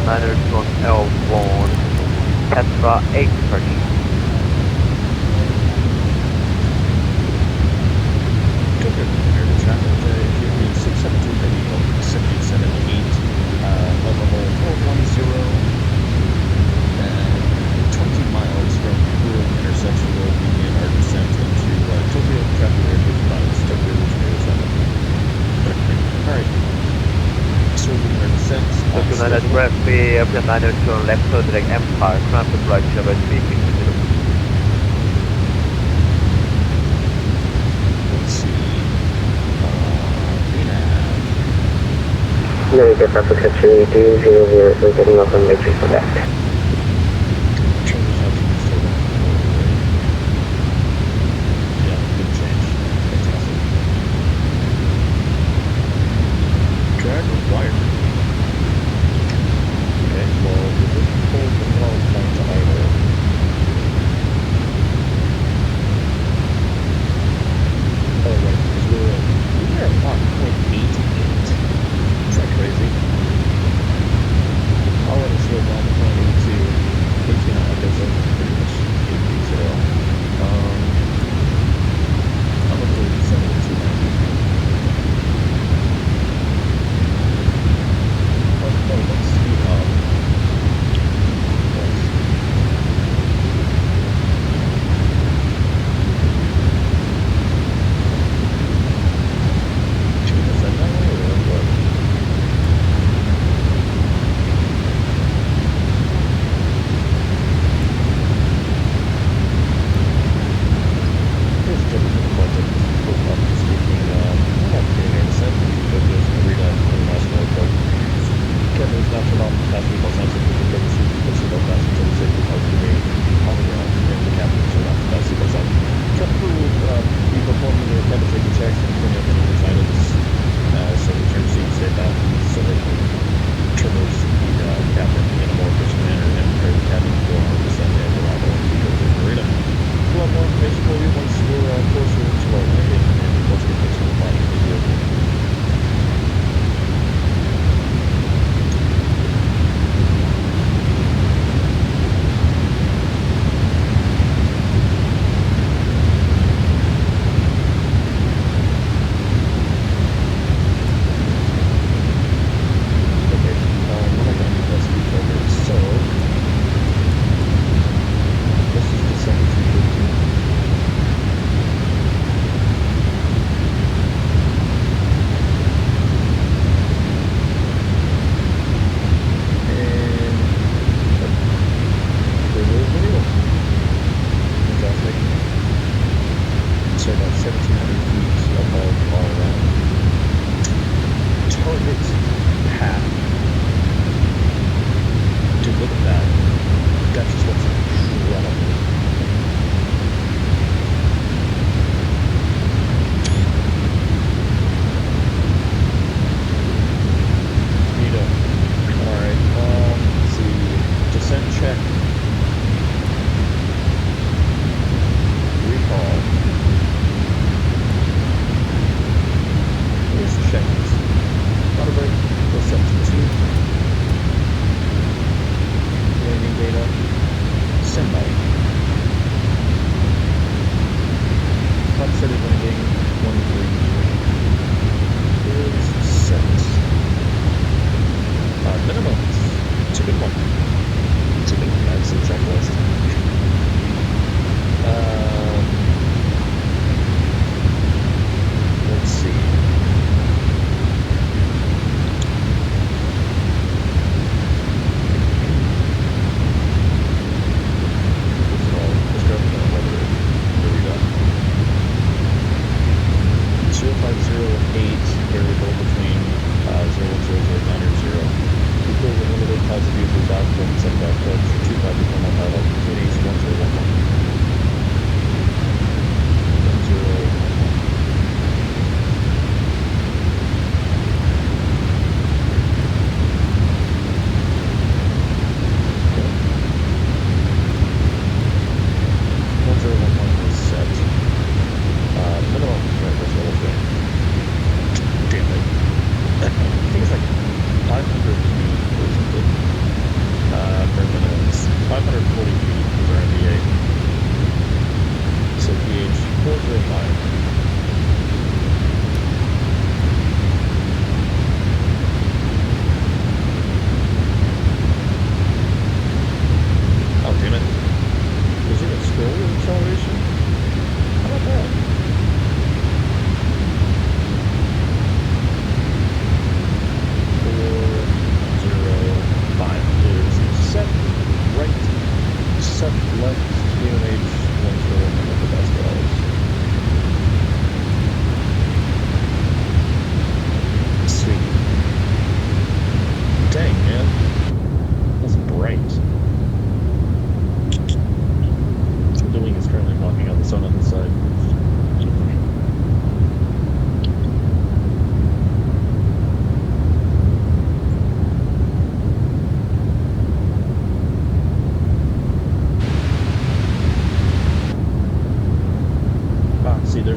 Dreamliner to L1, Tetra 8 departure. Tokyo Dreamliner to traffic, ET672 heading 7878, level 410, and 20 miles from Kuro intersection will begin our descent into Tokyo traffic area 55, Tokyo Dreamliner 7. Alright, so we're going to descent. Tokyo Liner Direct B, Airplane Liner to left direct Empire, Cranford right level 350. Let's see. Narita Pacific 3200, we're getting off on Matrix for that. Yeah, good change. Fantastic. Drag required. Okay, well, we're just pulled the throttle point to idle. Oh, right, because we are at Mach 0.88. Is that crazy? I'll let it slow down to 0.86.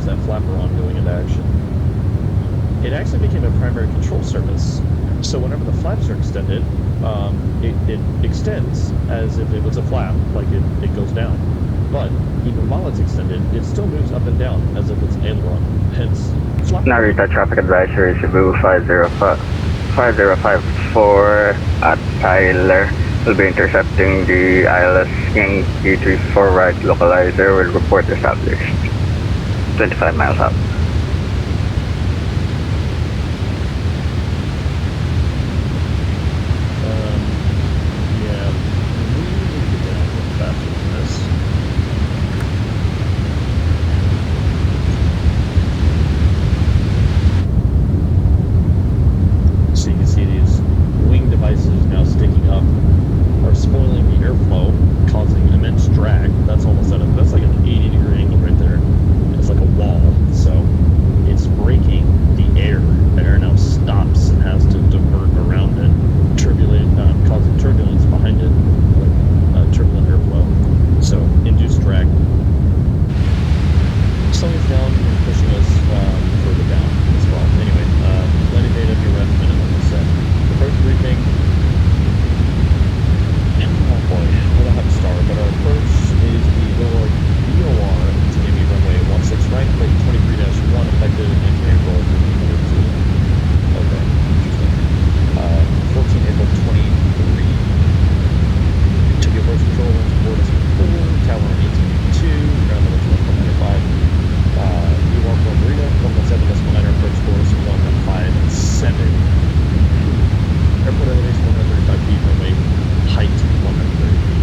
there's that flapper on going into action. It actually became a primary control surface. So whenever the flaps are extended, it extends as if it was a flap, like it goes down. But even while it's extended, it still moves up and down as if it's aileron. Hence, flap. Narita traffic advisory Cebu 5054 at Tyler. Will be intercepting the ILS Yankee 34 right localizer with report established. 25 miles up. Yeah, we need to get down a little faster than this. So you can see these wing devices now sticking up are spoiling the airflow, causing immense drag. That's almost that's like an 80-degree angle right there. It's like a wall, so it's breaking the air. The air now stops and has to divert around it, causing turbulence behind it, like turbulent airflow. So induced drag, slowing us down and pushing us further down as well. Anyway, landing data, VRF, minute, like I said. Approach briefing. Oh boy, what a hot star, but our approach is the VOR to give me runway 16 right, plate 23-1, effective engine April 1502. Okay, interesting. 14 April 23. To the approach control, launch board is 4, tower 1882, ground level 1.95. VOR for Narita, 1.7.9, approach course 157. Airport elevation 135 feet, runway height 130 feet.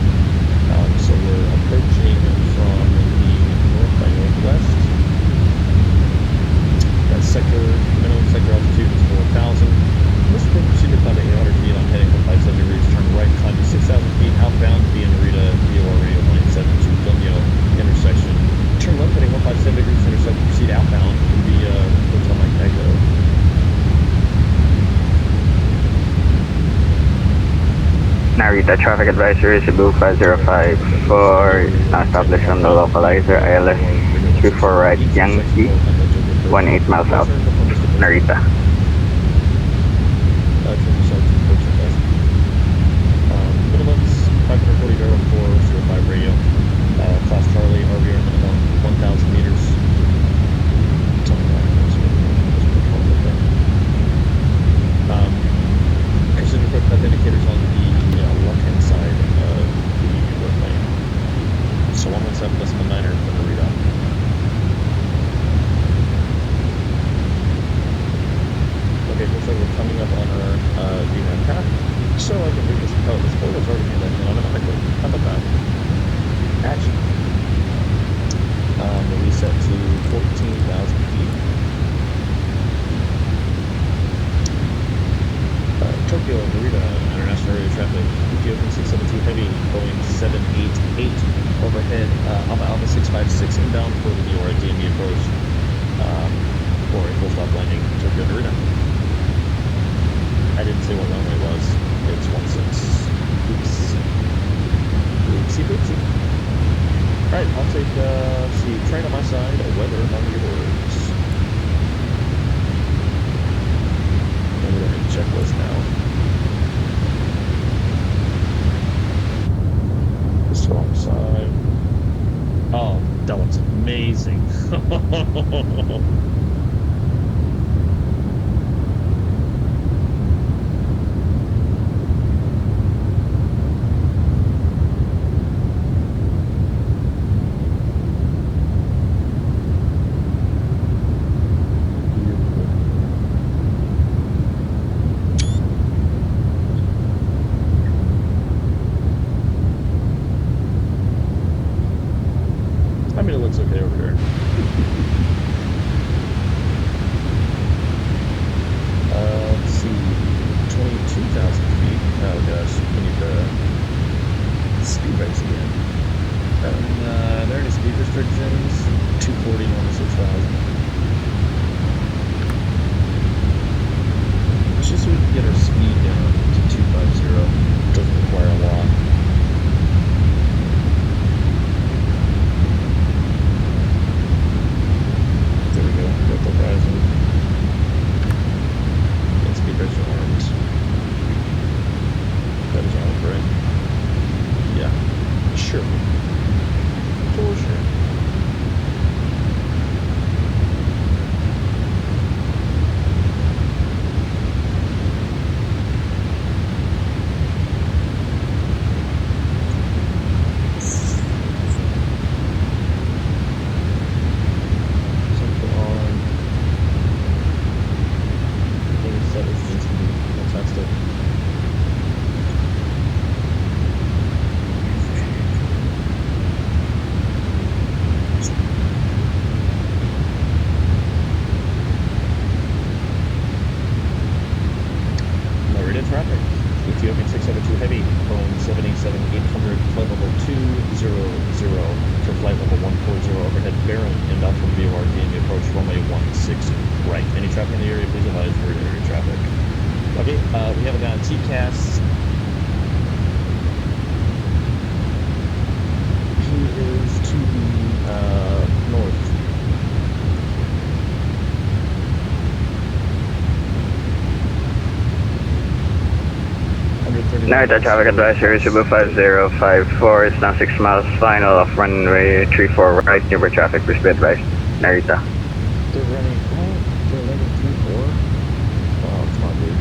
So we're approaching from the north by northwest. That minimum sector altitude is 4,000. This will proceed to climb to 800 feet on heading 157 degrees, turn right, climb to 6,000 feet, outbound via Narita, VOR radio 172 Gumyo intersection. Turn left heading 157 degrees, intercept, proceed outbound via Hotel Mike Echo. Narita traffic advisory Cebu 5054 now established on the localizer ILS 34 right Yankee 18 miles out. Narita. Minimums 540 barrel for 05 radio. Class Charlie, RVR minimum 1,000 meters. Precision equipment indicators on the left-hand side of the roadway. So 117.9er for Narita. Okay, looks like we're coming up on our VRAM path. So I can read this code. This photo's already been done automatically. How about that? Action. We'll reset to 14,000 feet. Tokyo, Narita, International Radio Traffic, ET 672 Heavy, Boeing 788, overhead, Alpha 656, inbound for the VOR DME approach, for a full stop landing, Tokyo, Narita. I didn't say what runway it was. It's 16. Oops. Oopsie boopsie. Alright, I'll take, train on my side, weather on yours. And we're going to checklist now. This wrong side. Oh, that looks amazing. I mean, it looks okay over here. bearing inbound from VOR DME approach runway 16 right. Any traffic in the area, please advise for area traffic. Okay, we have a guy on TCAS. He is to the north. Narita traffic advisory Cebu 5054. It's now 6 miles final off runway 34 right. Nearby traffic, please be advised. Narita. They're running 3-4. Oh, come on, dude.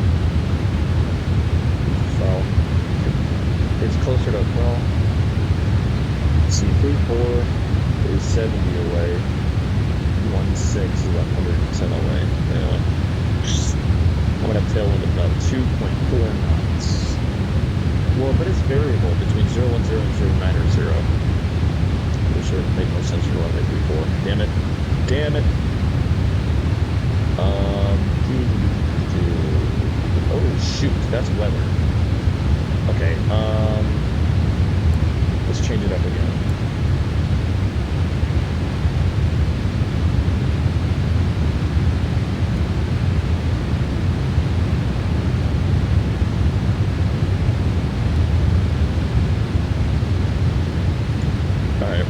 So, it's closer to, well, let's see, 3-4 is 70 away. 1-6 is 100% away. Anyway, I'm going to have tailwind of about 2.4 knots. Well, but it's variable between 010 and 090, which would make no sense for runway 34. Damn it. Damn it. Oh, shoot. That's weather. Okay, let's change it up again.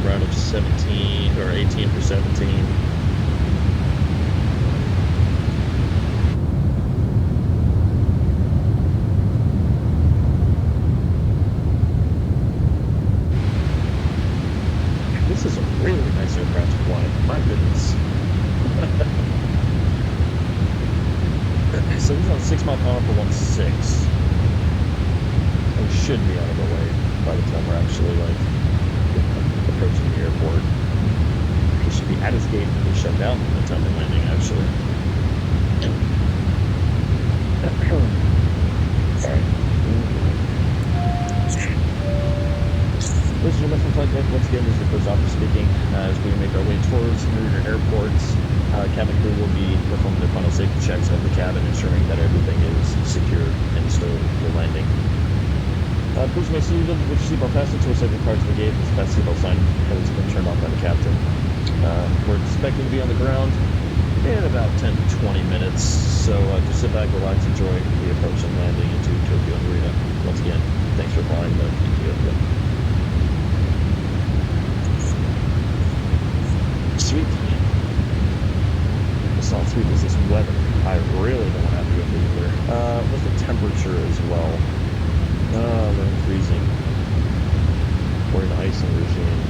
Round of 17 or 18 for 17. This is a really nice aircraft to fly. My goodness. So he's on 6 mile per hour for 1.6. We should be out of the way by the time we're actually approaching the airport. He should be at his gate and be shut down by the time we're landing, actually. Alright. This is your mission flight deck. Once again, this is the first officer speaking. As we make our way towards Narita Airport, cabin crew will be performing their final safety checks of the cabin, ensuring that everything is secure and stowed for landing. Please may see you with your seatbelt fastened to a safety part to the gate. This fast seatbelt sign has been turned off by the captain. We're expecting to be on the ground in about 10 to 20 minutes, so just sit back, relax, enjoy the approach and landing into Tokyo and Narita. Once again, thanks for flying the Ethiopia. Sweet. It's not sweet as this weather. I really don't want to have to go through either. With the temperature as well. We're in freezing. We're in icing regime.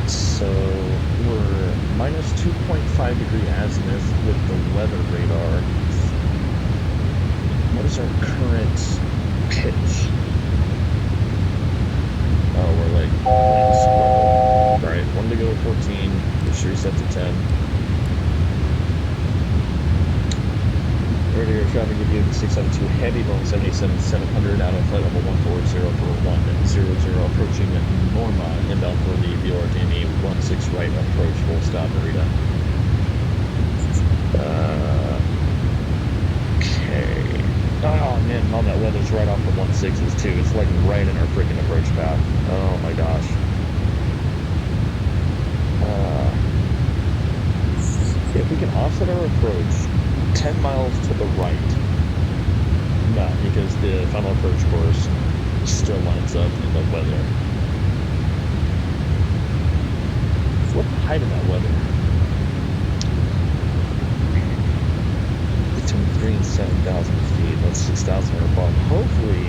So we're minus 2.5 degree azimuth with the weather radar. What is our current pitch? Oh, we're like scroll. Alright, 1 to go at 14. Make sure you set to 10. Radio traffic give you the 672 heavy Boeing 787-700 out of flight level 140 for 100, approaching Norma, inbound for the VOR DME 16 right approach, full stop Narita. Okay. Oh man, all that weather's right off the 16s too. It's like right in our freaking approach path. Oh my gosh. If we can offset our approach 10 miles to the right. No, because the final approach course still lines up in the weather. What the height of that weather? Between 3,000 and 7,000 feet. That's 6,000 or above. Hopefully,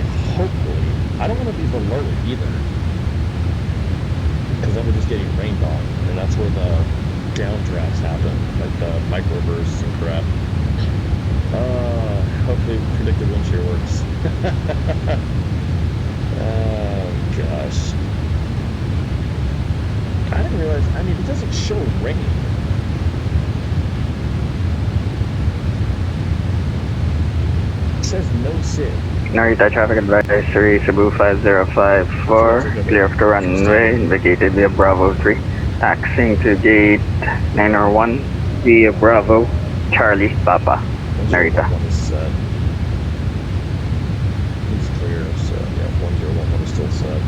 I don't want to be below it either. Because then we're just getting rained on. And that's where the downdrafts happen. Like the microbursts and crap. Hopefully predicted wind shear works. Oh gosh. I didn't realize, I mean, it doesn't show rain. It says no SID. Narita traffic advisory Cebu 5054. Clear of the runway, indicated via Bravo 3. Taxiing to gate 901 via Bravo, Charlie, Papa. Narita. He's clear, so yeah, 101 is still set.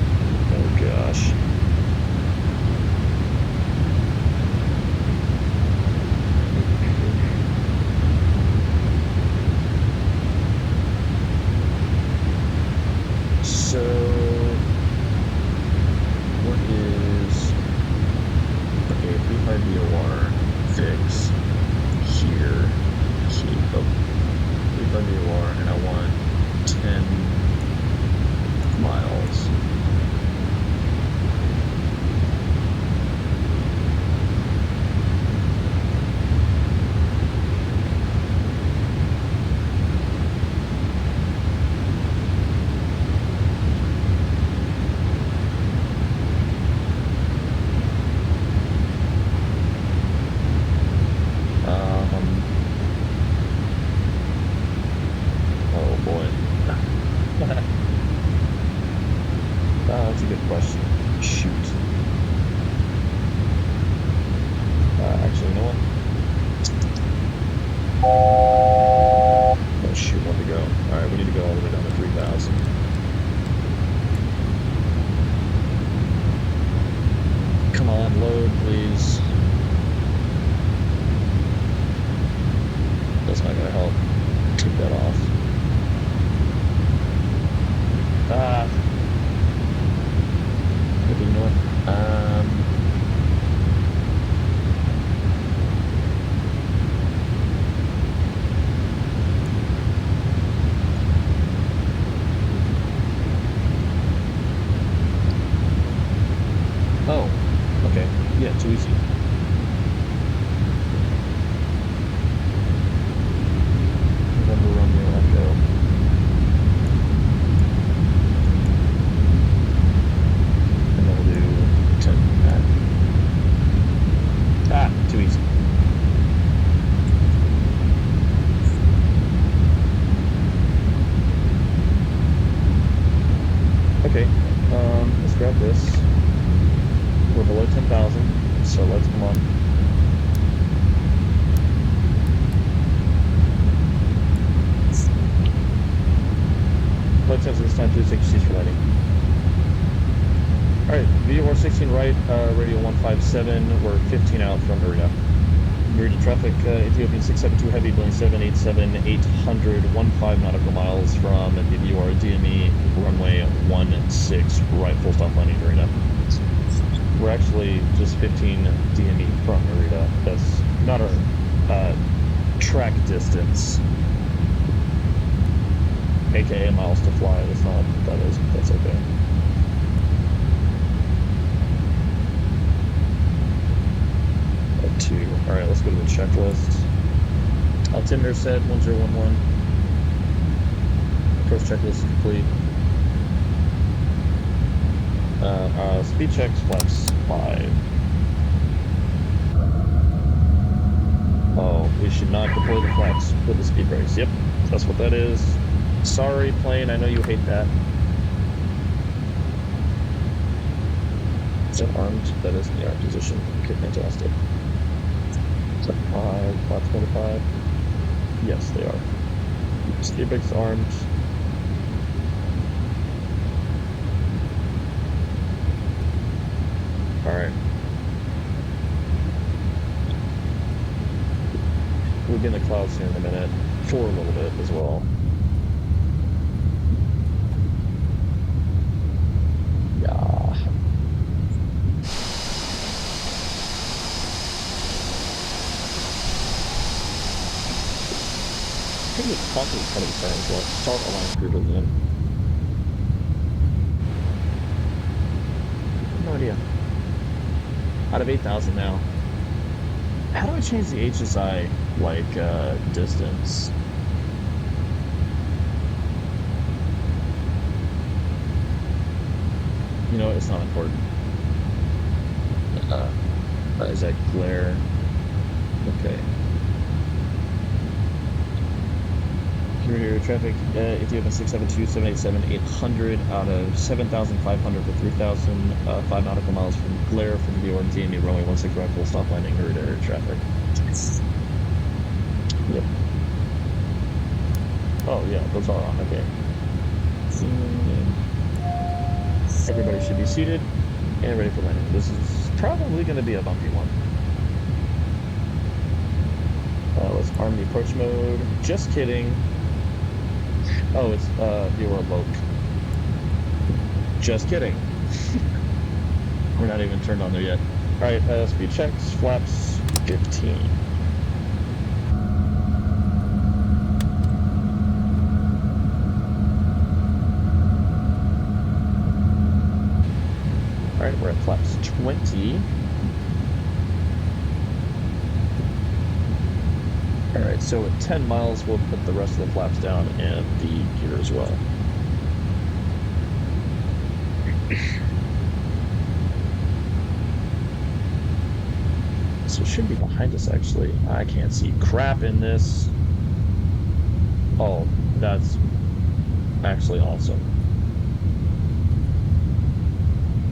Oh gosh. So, what is, okay, if we hard VOR fix here, keep up, we hard VOR, and I want 10 miles. Oh boy. That's a good question. Shoot. Actually, you know what? Oh shoot, one to go. Alright, we need to go all the way down to 3,000. Come on, load, please. That's not gonna help. Keep that off. Okay, you know what? Oh, okay. Yeah, too easy. November Romeo Echo. And then we'll do 10 that. Ah, too easy. Okay, let's grab this. We're below 10,000, so let's come on. Flight 10 this time, 360 for lighting. Alright, VOR 16 right, radio 157, we're 15 out from Narita. Narita traffic, Ethiopian 672 heavy, Boeing 787, 800, 15 nautical miles from the VOR DME, runway 16 right, full stop landing Narita. We're actually just 15 DME from Narita. That's not our track distance, aka miles to fly. That's not what that is, but that's okay. At 2. Alright, let's go to the checklist. Altimeter set 1011. Approach checklist complete. Speed checks, flaps 5. Oh, we should not deploy the flaps with the speed brakes. Yep, that's what that is. Sorry, plane, I know you hate that. Is that armed? That is in the armed position. Okay, fantastic. Is that 5, flap 25? Yes, they are. Speed brakes armed. Alright. We'll get in the clouds here in a minute. For a little bit as well. Yeah. I think it's possibly cutting turns. Well, start align group again. No idea. Out of 8,000 now. How do I change the HSI, like, distance? You know, it's not important. Is that glare? Okay. Here, traffic, Ethiopian 672, 787, 800 out of 7,500 to 3,000, 5 nautical miles from glare from the DME runway 16 right, full stop landing, Narita air traffic. Yep. Oh, yeah, those are on, okay. Everybody should be seated and ready for landing. This is probably going to be a bumpy one. Let's arm the approach mode. Just kidding. Oh, it's viewer loc. Just kidding. We're not even turned on there yet. Alright, speed checks, flaps 15. Alright, we're at flaps 20. Alright, so at 10 miles, we'll put the rest of the flaps down and the gear as well. So it should be behind us, actually. I can't see crap in this. Oh, that's actually awesome.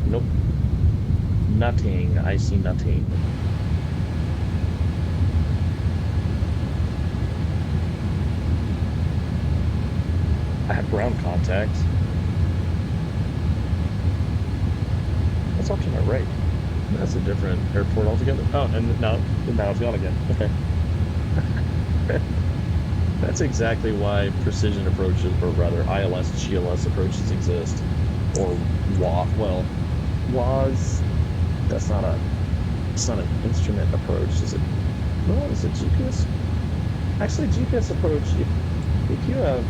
Nope. Nothing. I see nothing. I have ground contact. That's off to my right. That's a different airport altogether. Oh, and now it's gone again. Okay. That's exactly why precision approaches, or rather ILS, GLS approaches exist. Or WAS. It's not an instrument approach, is it? No, is it GPS? Actually, GPS approach, if you have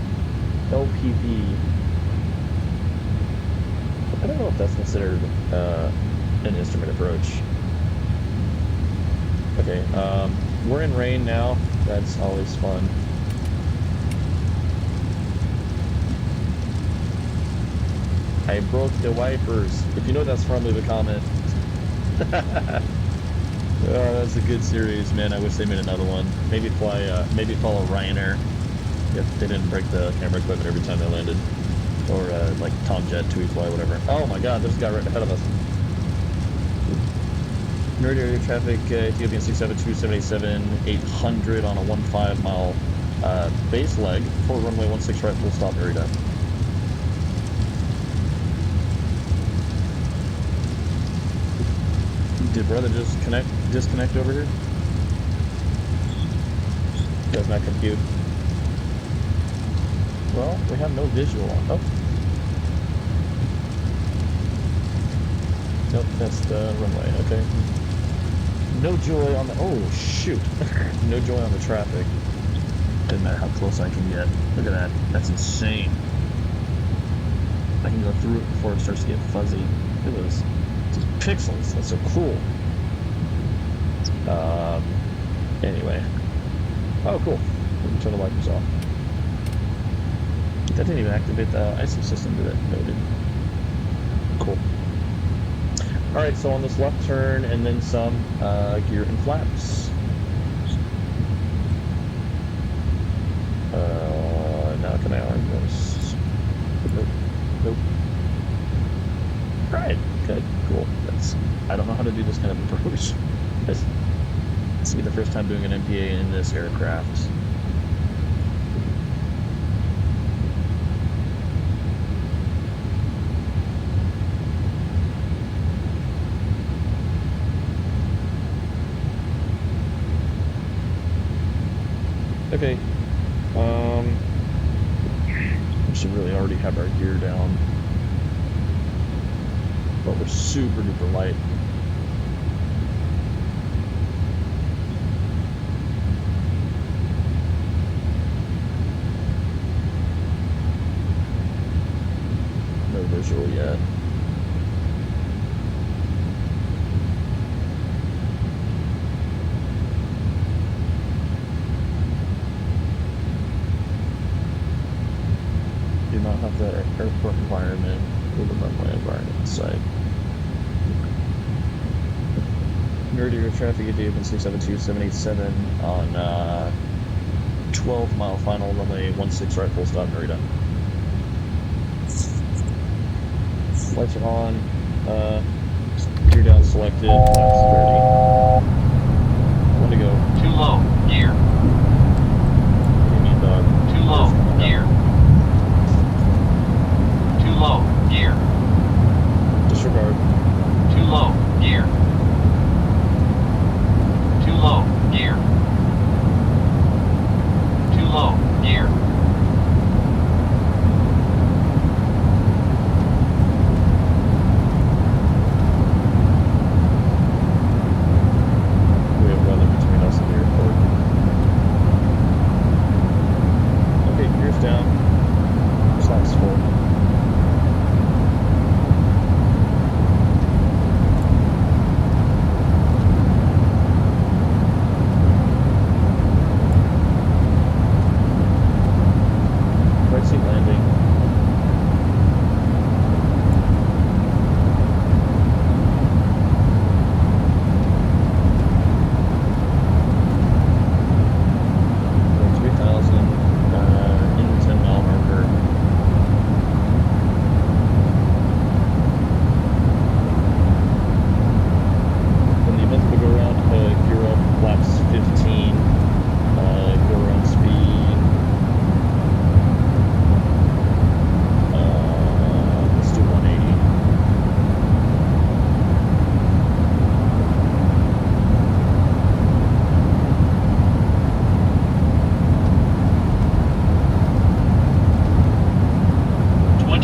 LPV, I don't know if that's considered an instrument approach. Okay, we're in rain now. That's always fun. I broke the wipers. If you know what that's from, leave a comment. Oh, that's a good series, man. I wish they made another one. Maybe follow Ryanair if they didn't break the camera equipment every time they landed. Or like Tom Jet, TUI Fly, whatever. Oh my god, there's a guy right ahead of us. Narita area traffic, Ethiopian 672, 787, 800 on a 15 mile base leg for runway 16 right, full stop, Narita. Did brother just disconnect over here? Does not compute. Well, we have no visual on. Oh. Nope, that's the runway, okay. No joy on the, oh shoot. No joy on the traffic. Doesn't matter how close I can get. Look at that, that's insane. I can go through it before it starts to get fuzzy. Look at those pixels, that's so cool. Anyway. Oh cool, we can turn the wipers off. That didn't even activate the IC system, did it? No, it didn't. Cool. Alright, so on this left turn and then some, gear and flaps. Now can I arm this? Nope. Nope. Alright, good, cool. I don't know how to do this kind of approach. This will be the first time doing an MPA in this aircraft. Okay, we should really already have our gear down, but we're super duper light. No visual yet. Do not have the airport environment or the runway environment inside. Narita traffic at Ethiopian 672, 787 on 12 mile final runway 16 right, full stop, Narita. Lights are on, gear down selected, flaps 30. One to go. Too low, gear. Give me a dog. Too low, gear. Too low, gear.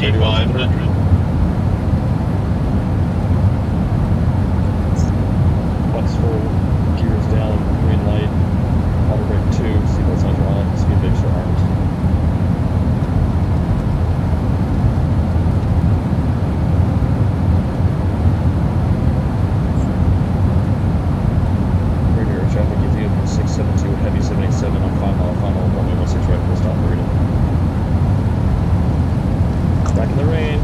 2500. Flex full, gears down, green light, auto brake 2, seatbelt signs are on, speed brakes are armed. Radio traffic, Ethiopia 672, heavy 787 on 5 mile final, runway 16 right, full stop, Narita. Back in the rain.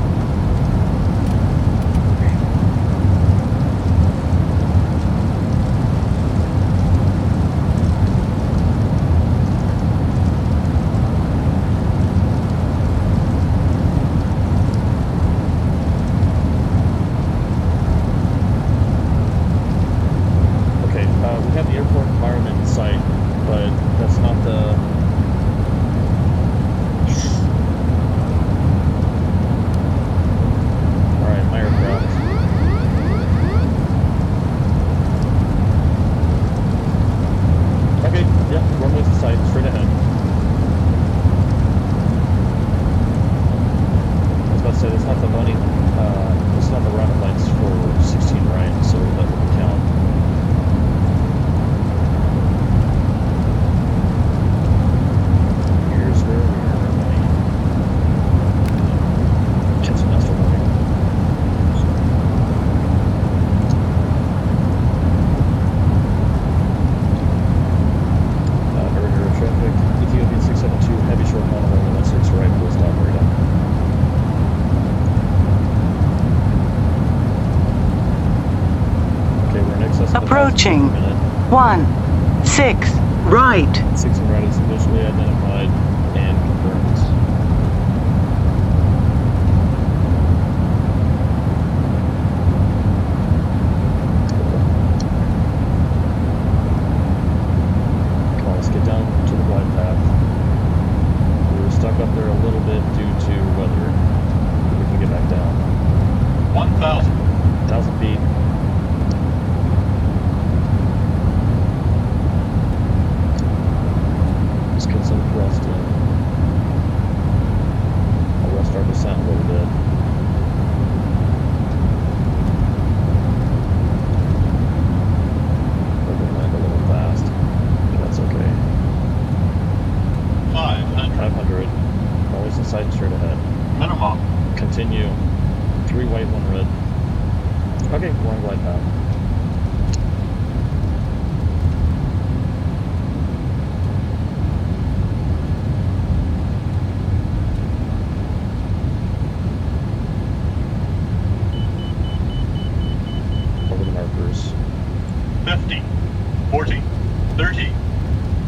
We have the airport environment in sight, but that's not the... Alright, my aircraft. Okay, yep, runway's in sight, straight ahead. I was about to say, that's not the bunny, it's not the rocket lights for 16 right, so that wouldn't count. Approaching 16 right. 16 right is visually identified and confirmed. Come on, let's get down to the glide path. We were stuck up there a little bit due to weather. We can get back down. 1,000 feet. Get some thrust in. I'll rest our descent a little bit. We're going to land a little fast, but that's okay. 500. Always in sight and straight ahead. Minimum. Continue. 3 white, 1 red. Okay, we're on glide path. Over the markers. 50, 40, 30,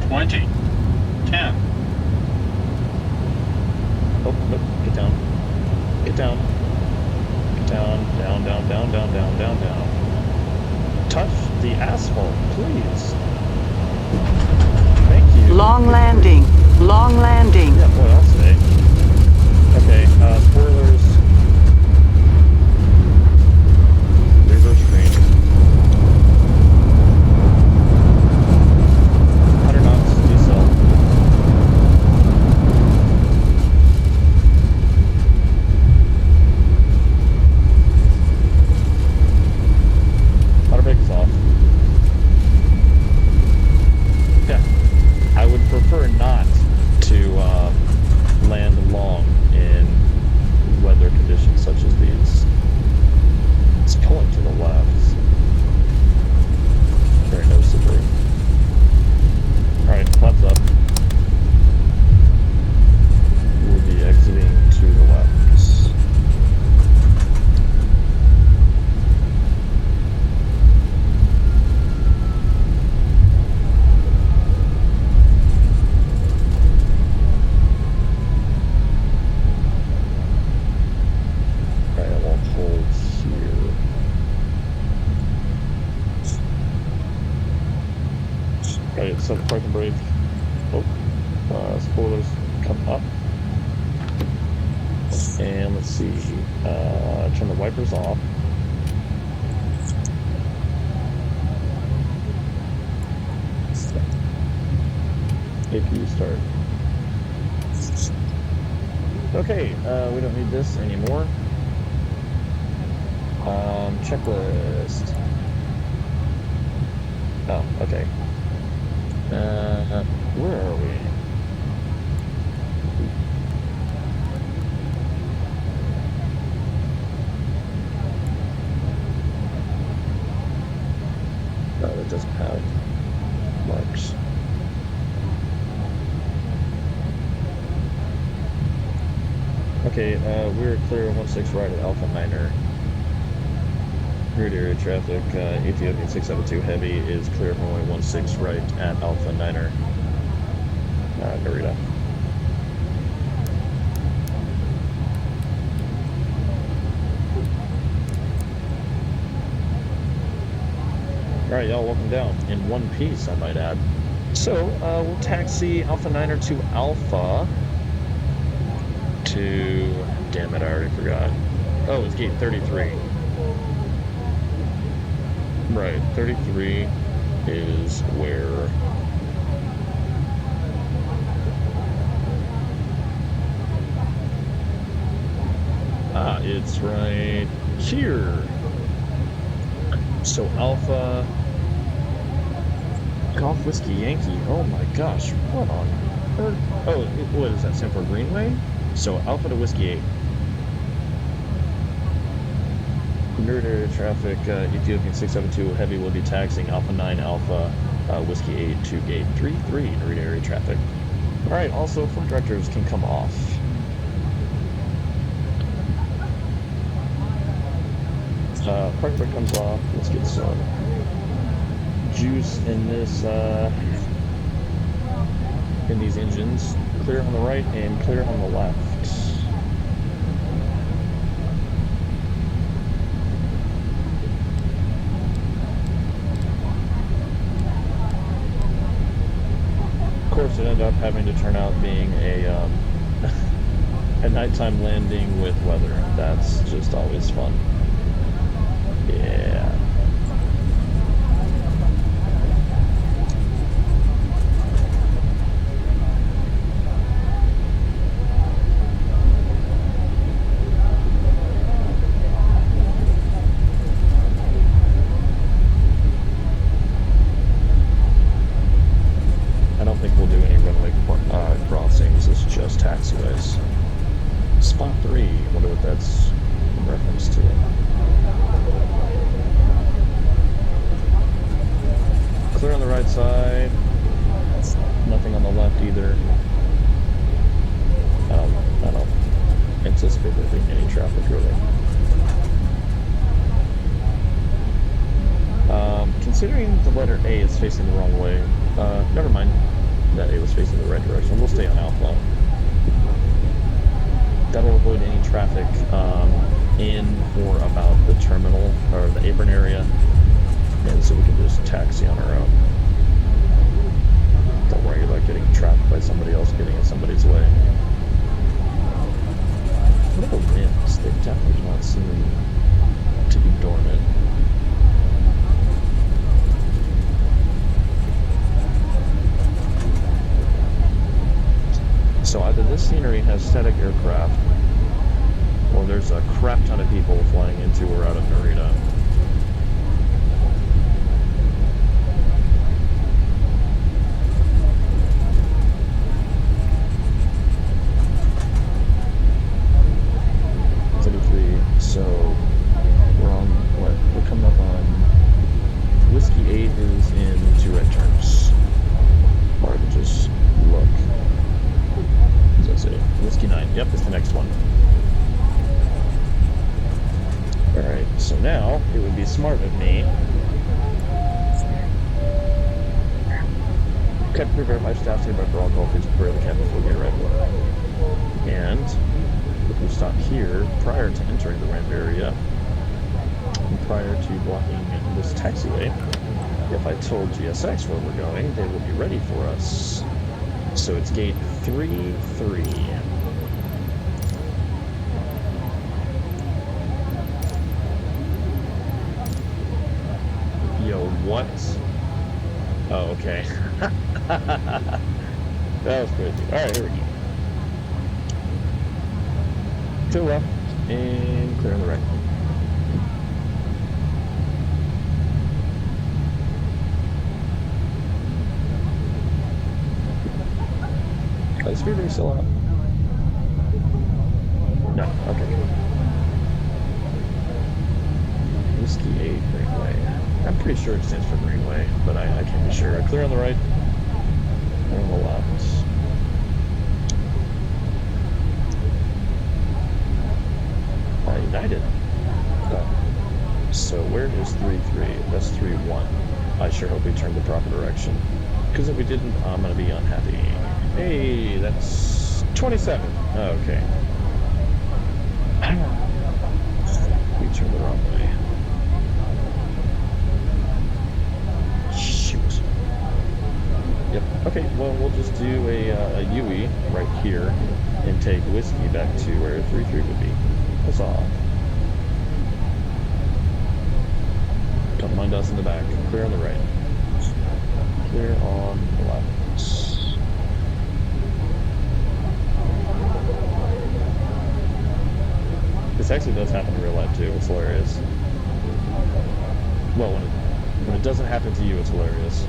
20, 10. Oh, nope, get down. Get down. Get down, down, down, down, down, down, down, down. Touch the asphalt, please. Thank you. Long landing. Long landing. Yeah, boy, I'll say. Okay, spoilers. Reverse screen. 100 knots, decel. Auto brake is off. Yeah, I would prefer not to land long in weather conditions such as these. It's pulling to the left. Very noticeably. Alright, flaps up. We'll be exiting to the left. Okay, I won't hold here. Okay, set the parking brake. Oh, spoilers come up. And let's see, turn the wipers off. APU start. Okay, we don't need this anymore. Checklist. Oh, okay. Where are we? No, it doesn't have marks. Okay, we're clear 16 right at Alpha Niner. Cleared area traffic, Ethiopian 672 Heavy is clear runway 16 right at Alpha Niner, Narita. Alright, y'all, welcome down. In one piece, I might add. So, we'll taxi Alpha Niner to Alpha to... Damn it, I already forgot. Oh, it's gate 33. Right, 33 is where... Ah, it's right here. So Alpha Golf Whiskey Yankee. Oh my gosh, what on earth? Oh, what is that, stand for Greenway? So Alpha to Whiskey 8. Nerd area traffic, Ethiopian 672 Heavy will be taxiing Alpha 9 Alpha Whiskey 8 to gate 33, nerd area traffic. Alright, also flight directors can come off. Park brake comes off. Let's get some juice in this, in these engines. Clear on the right and clear on the left. Of course, it ended up having to turn out being a a nighttime landing with weather. That's just always fun. Yeah. I don't think we'll do any runway crossings. It's just taxiways. Spot 3. I wonder what that's in reference to. Clear on the right side. Nothing on the left either. I don't anticipate there being any traffic really. Considering the letter A is facing the wrong way, never mind that A was facing the right direction. We'll stay on Alpha. That'll avoid any traffic in or about the terminal or the apron area. And so we can just taxi on our own. Don't worry about getting trapped by somebody else getting in somebody's way. What are the winds? They definitely do not seem to be dormant. So either this scenery has static aircraft, or there's a crap ton of people flying into or out of Narita. So we're on what? We're coming up on Whiskey 8 is in 2 right turns. Or I can just look. What does that say? Whiskey 9. Yep, it's the next one. Alright, so now it would be smart of me. Captain Freeware, my staff say about all call, please prepare the cabin before we get ready. And we stop here prior to entering the ramp area and prior to blocking this taxiway. If I told GSX where we're going, they would be ready for us. So it's gate 33. Yo, what? Oh, okay. That was crazy. Alright, here we go. To the left and clear on the right. Is Freeware still up? No, okay. Whiskey 8 Greenway. I'm pretty sure it stands for Greenway, but I can't be sure. Clear on the right, and on the left. United. So where is 3-3? That's 3-1. I sure hope we turned the proper direction. Because if we didn't, I'm going to be unhappy. Hey, that's 27. Okay. We turned the wrong way. Shoot. Yep. Okay, well, we'll just do a UE right here and take whiskey back to where 3-3 would be. That's all. Don't mind us in the back. Clear on the right. Clear on the left. This actually does happen in real life too. It's hilarious. Well, when it doesn't happen to you, it's hilarious.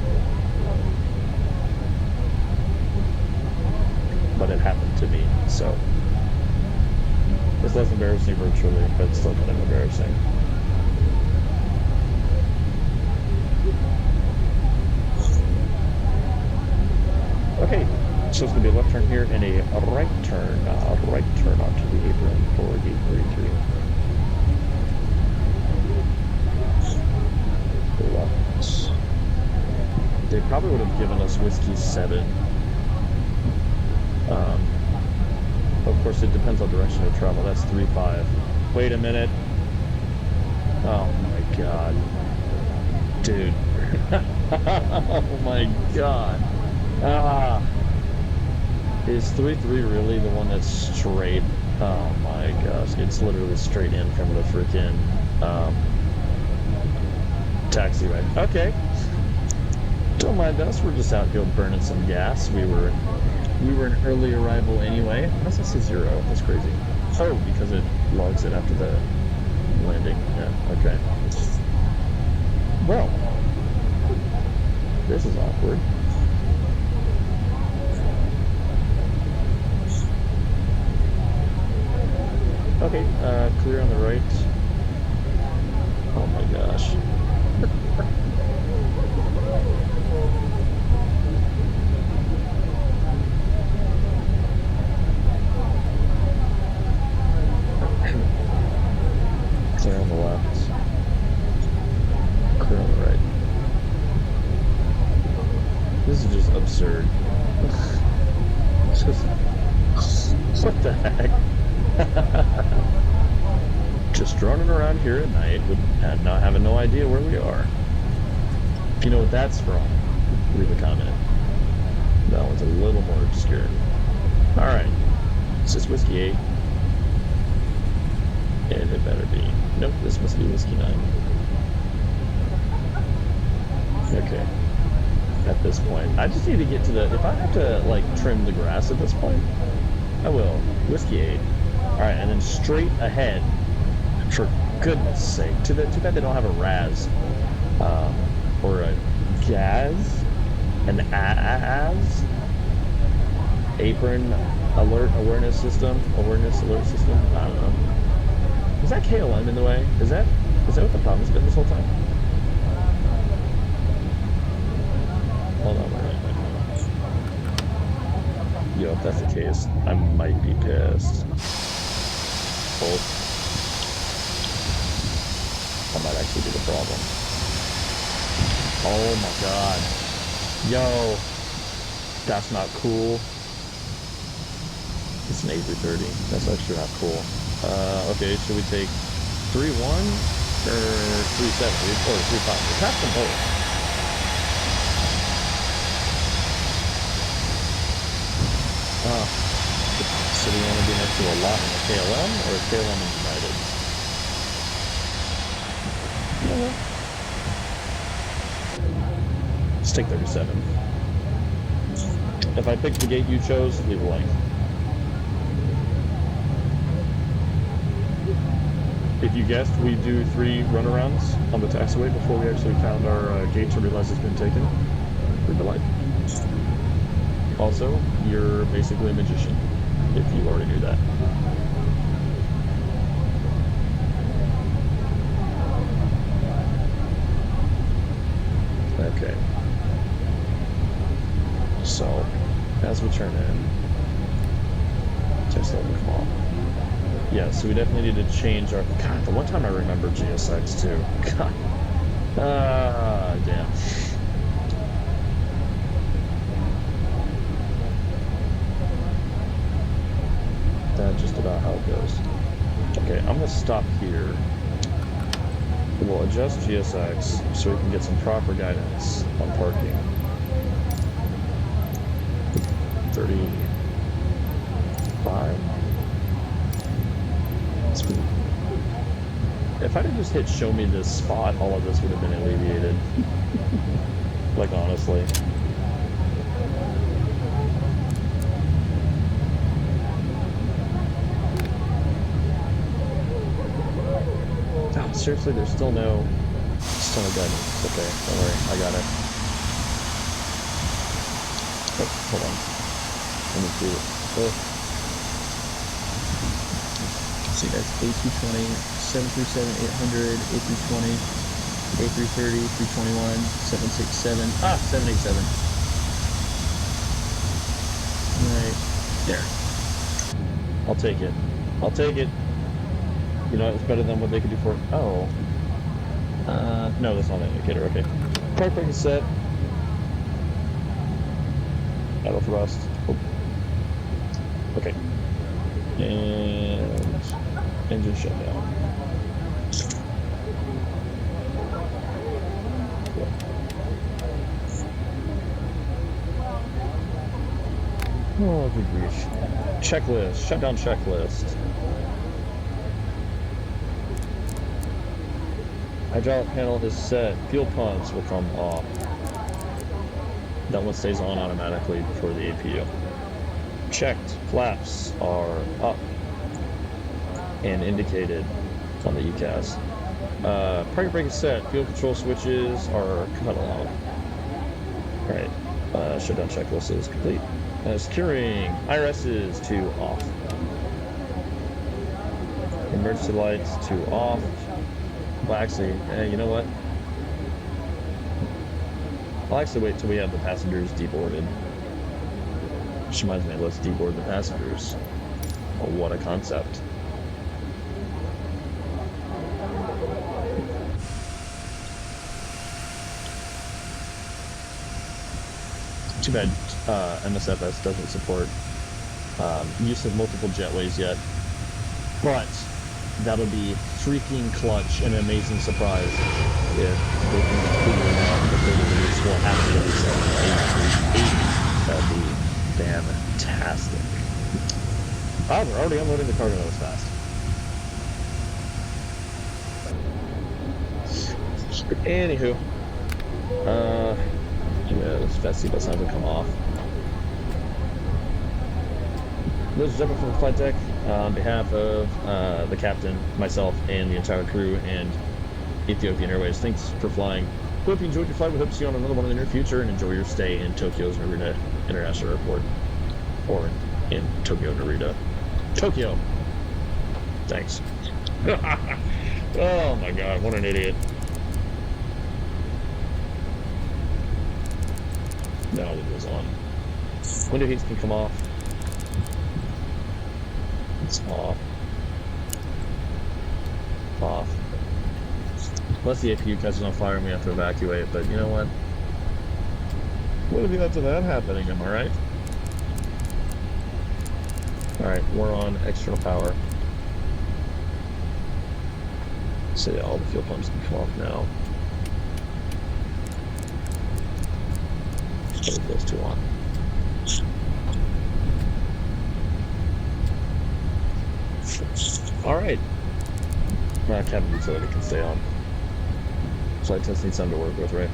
But it happened to me, so it's less embarrassing virtually, but it's still kind of embarrassing. Okay, so it's going to be a left turn here and a right turn onto the apron for gate 33. Left. They probably would have given us whiskey 7. Of course, it depends on direction of travel. That's 3-5. Wait a minute. Oh my god. Dude. Oh my god. Is 3-3 really the one that's straight? Oh my gosh. It's literally straight in from the freaking taxiway. Okay. Don't mind us. We're just out here burning some gas. We were an early arrival anyway. Why does that say 0? That's crazy. Oh, because it logs it after the landing. Yeah, okay. Well, this is awkward. Okay, clear on the right. Oh my gosh. Clear on the left. Clear on the right. This is just absurd. What the heck? Just droning around here at night and not having no idea where we are. If you know what that's from, leave a comment. That one's a little more obscure. Alright. Is this whiskey 8? And it better be. Nope, this must be whiskey 9. Okay. At this point. I just need to get to the... If I have to, like, trim the grass at this point, I will. Whiskey 8. Alright, and then straight ahead, for goodness sake. Too bad they don't have a RAS. Or a GAS? An AAS? Apron awareness system? Awareness alert system? I don't know. Is that KLM in the way? Is that what the problem has been this whole time? Hold on, wait. Yo, if that's the case, I might be pissed. Hold. That might actually be the problem. Oh my god. Yo. That's not cool. It's an A330. That's actually not cool. Okay, should we take 3-1 or 3-7? Or 3-5? We passed them both. So do you want to be next to a lot in a KLM or a KLM and United? Let's take 37. If I picked the gate you chose, leave a like. If you guessed, we do 3 runarounds on the taxiway before we actually found our gate to realize it's been taken. We'd be like. Also, you're basically a magician, if you already knew that. Okay. So, as we turn in, just let me come off. Yeah, so we definitely need to change our... God, the one time I remember GSX too. God. Damn. That's just about how it goes. Okay, I'm gonna stop here. We'll adjust GSX so we can get some proper guidance on parking. 35. If I'd have just hit show me this spot, all of this would have been alleviated. Like, honestly. God, seriously, there's still no guidance. Okay, don't worry, I got it. Oh, hold on. Let me do it. See, that's A220, 737, 800, A320, A330, 321, 767, 787. Right there. I'll take it. I'll take it. You know, it's better than what they could do for it. Oh. No, that's not an indicator. Okay. Park brake is set. Idle thrust. Oh. Okay. And engine shutdown. Cool. Oh, good grief. Checklist. Shutdown checklist. Hydraulic panel is set. Fuel pumps will come off. That one stays on automatically for the APU. Checked. Flaps are up and indicated on the UCAS. Parking brake is set. Fuel control switches are cut off. Alright. Shutdown checklist is complete. Securing IRSs to off. Emergency lights to off. Well, actually, you know what? I'll actually wait till we have the passengers deboarded. Which reminds me, let's deboard the passengers. Oh, what a concept. Too bad MSFS doesn't support use of multiple jetways yet. But that'll be freaking clutch and an amazing surprise if they can figure it out before the release will happen in 780. That'd be fantastic. Oh, they're already unloading the cargo. That was fast. Anywho, yeah, this fast seatbelt signs will come off. This is jumping from the flight deck on behalf of the captain, myself, and the entire crew, and Ethiopian Airways. Thanks for flying. Hope you enjoyed your flight. We hope to see you on another one in the near future, and enjoy your stay in Tokyo's Narita International Airport. Or in Tokyo, Narita. Tokyo! Thanks. Oh my god, what an idiot. Now it goes on. Window heats can come off. It's off. Off. Unless the APU catches on fire and we have to evacuate, but you know what? What if you have to that happening, am I right? Alright, we're on external power. So yeah, all the fuel pumps can come off now. Put those two on. Alright. Cabin utility can stay on. Flight test needs something to work with, right?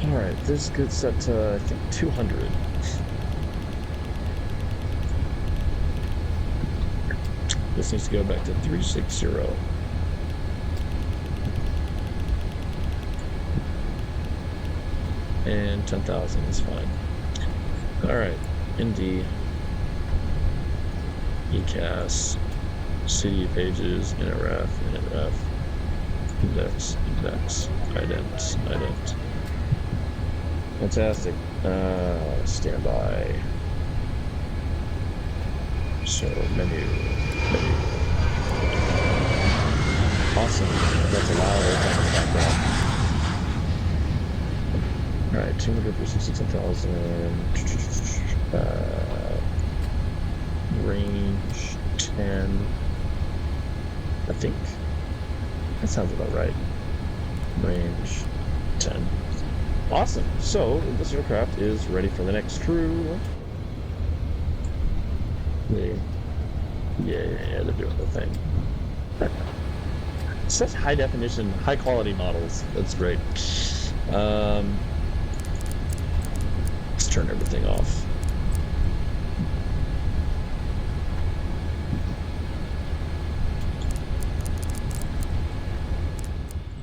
Alright, this is good set to, I think, 200. This needs to go back to 360. And 10,000 is fine. Alright, ND, ECAS, CD pages, NRF, index, ident. Fantastic. Standby. So, menu. Awesome. That's a loud airplane in the background. Alright, 200 for 66,000. Range 10. I think that sounds about right. Range 10. Awesome. So this aircraft is ready for the next crew. Yeah, they're doing the thing. Such high definition, high quality models. That's great. Let's turn everything off.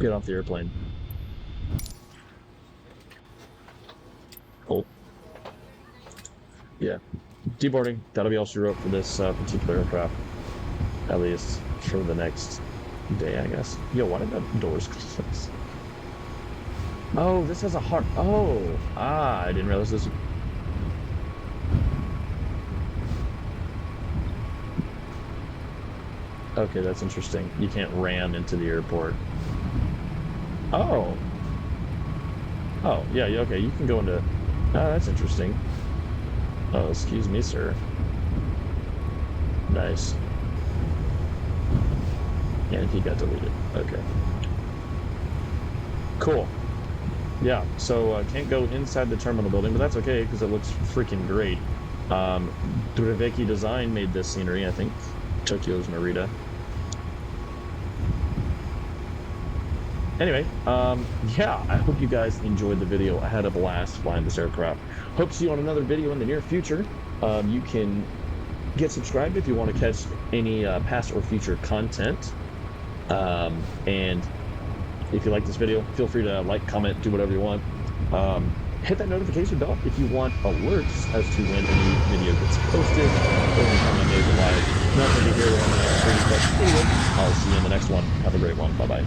Get off the airplane. Cool. Yeah. Deboarding. That'll be all she wrote for this particular aircraft. At least for the next day, I guess. Yo, why did that doors close? Oh, this has a heart. Oh. I didn't realize this. Okay, that's interesting. You can't ram into the airport. Oh. Oh, yeah, okay, you can go into... Oh, that's interesting. Oh, excuse me, sir. Nice. And he got deleted. Okay. Cool. Yeah, so can't go inside the terminal building, but that's okay, because it looks freaking great. Dureveki Design made this scenery, I think. Tokyo's Narita. Anyway, yeah, I hope you guys enjoyed the video. I had a blast flying this aircraft. Hope to see you on another video in the near future. You can get subscribed if you want to catch any past or future content. And if you like this video, feel free to like, comment, do whatever you want. Hit that notification bell if you want alerts as to when any video gets posted or anytime I make it live. Not going to be here on the next video, but anyway, I'll see you in the next one. Have a great one. Bye-bye.